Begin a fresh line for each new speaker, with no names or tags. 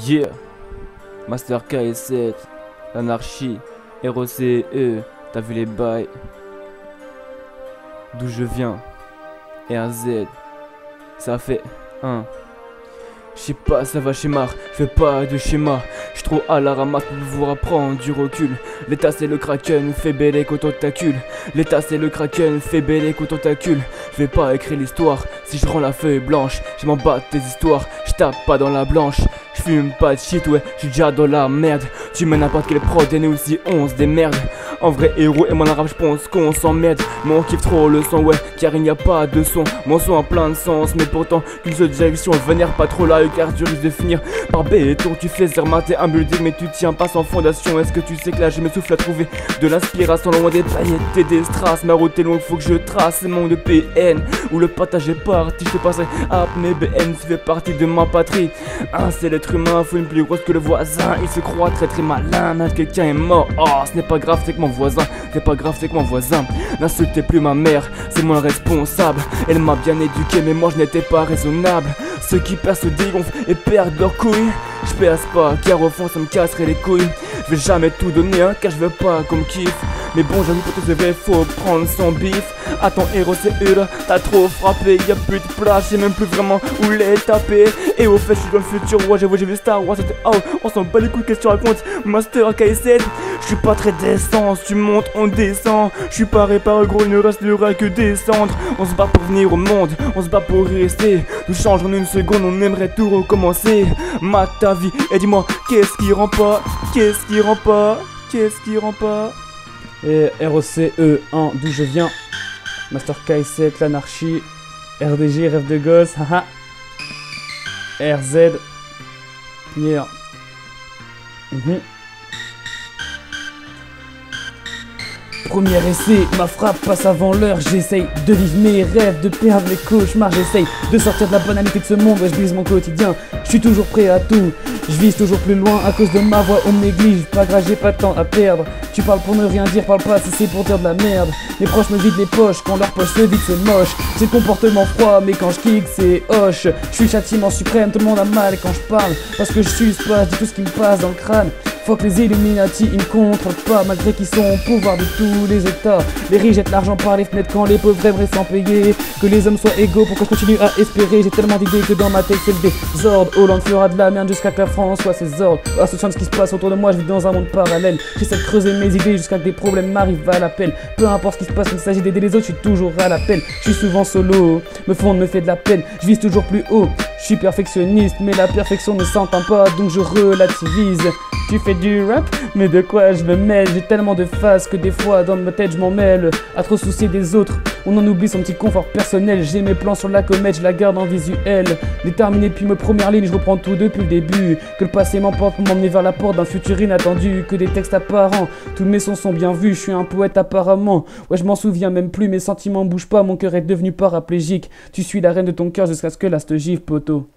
Yeah, Master KS7, l'anarchie, ROCE, t'as vu les bails. D'où je viens, RZ, ça fait 1. J'sais pas, ça va schéma, j'fais pas de schéma. J'suis trop à la ramasse pour pouvoir apprendre du recul. L'état c'est le kraken, fait belle qu'au tentacule. L'état c'est le kraken, fait belle qu'au tentacule. J'vais pas écrire l'histoire, si je rends la feuille blanche. Je m'en bats tes histoires, j'tape pas dans la blanche. J'fume pas de shit, ouais, j'suis déjà dans la merde. Tu mets n'importe quel prod, et nous aussi on se démerde. En vrai héros et mon arabe j'pense qu'on s'emmerde. Mais on kiffe trop le son, ouais, car il n'y a pas de son. Mon son a plein de sens, mais pourtant qu'une seule direction. Vénère pas trop là, car tu risques de finir par béton. Tu fais zermater un building mais tu tiens pas sans fondation. Est-ce que tu sais que là je me souffle à trouver de l'inspiration loin des paillettes et des strass. Ma route est longue, faut que je trace mon de PN où le partage est parti. Je te passerai à mes BN, tu fais partie de ma patrie. Un c'est l'être humain, faut une plus grosse que le voisin. Il se croit très très malin, mais quelqu'un est mort. Oh, ce n'est pas grave, c'est que mon voisin. C'est pas grave, c'est que mon voisin. N'insultez plus ma mère, c'est moi le responsable. Elle m'a bien éduqué, mais moi je n'étais pas raisonnable. Ceux qui perdent se dégonflent et perdent leurs couilles. Je perce pas, car au fond ça me casserait les couilles. Je vais jamais tout donner, hein, car je veux pas qu'on me kiffe. Mais bon, j'avoue peut-être c'est vrai, faut prendre son bif. Attends, héros, c'est là, t'as trop frappé. Y'a plus de place, j'ai même plus vraiment où les taper. Et au fait, je suis dans le futur, ouais, j'ai vu Star Wars, c'était out. On s'en bat les couilles, qu'est-ce que tu racontes? Master KS7, je suis pas très décent. Si tu montes, on descend. Je suis pas réparé, gros, il ne restera que descendre. On se bat pour venir au monde, on se bat pour rester. Nous changeons en une seconde, on aimerait tout recommencer. Mate ta vie et dis-moi, qu'est-ce qui rend pas? Qu'est-ce qui rend pas? Qu'est-ce qui rend pas?
Et ROCE 1, d'où je viens. Master KS7, l'anarchie. RDG, rêve de gosse, haha. RZ. Yeah. Premier essai, ma frappe passe avant l'heure. J'essaye de vivre mes rêves, de perdre les cauchemars. J'essaye de sortir de la banalité de ce monde. Ouais, je brise mon quotidien, je suis toujours prêt à tout. Je vise toujours plus loin à cause de ma voix, on me néglige. Pas grave, j'ai pas de temps à perdre. Tu parles pour ne rien dire, parle pas si c'est pour dire de la merde. Mes proches me vident les poches, quand leur poche se vide c'est moche. J'ai le comportement froid, mais quand je kick c'est hoche. Je suis le châtiment suprême, tout le monde a mal quand je parle. Parce que je suce pas, je dis tout ce qui me passe dans le crâne. Faut que les Illuminati, ils me contrôlent pas, malgré qu'ils sont au pouvoir de tous les états. Les riches jettent l'argent par les fenêtres quand les pauvres aimeraient sans payer. Que les hommes soient égaux pour qu'on continue à espérer. J'ai tellement d'idées que dans ma tête c'est le désordre. Hollande fera de la merde jusqu'à que la France soit ses ordres. Associant de ce qui se passe autour de moi, je vis dans un monde parallèle. J'essaie de creuser mes idées jusqu'à que des problèmes m'arrivent à l'appel. Peu importe ce qui se passe, il s'agit d'aider les autres, je suis toujours à l'appel. Je suis souvent solo, me fondre me fait de la peine. Je vise toujours plus haut, je suis perfectionniste, mais la perfection ne s'entend pas, donc je relativise. Tu fais du rap, mais de quoi je me mêle? J'ai tellement de faces que des fois dans ma tête je m'en mêle. À trop soucier des autres, on en oublie son petit confort personnel. J'ai mes plans sur la comète, je la garde en visuel. Déterminé depuis mes premières lignes, je reprends tout depuis le début. Que le passé m'emporte pour m'emmener vers la porte d'un futur inattendu. Que des textes apparents, tous mes sons sont bien vus. Je suis un poète apparemment, ouais je m'en souviens même plus. Mes sentiments bougent pas, mon cœur est devenu paraplégique. Tu suis la reine de ton cœur jusqu'à ce que la te gifle, poteau.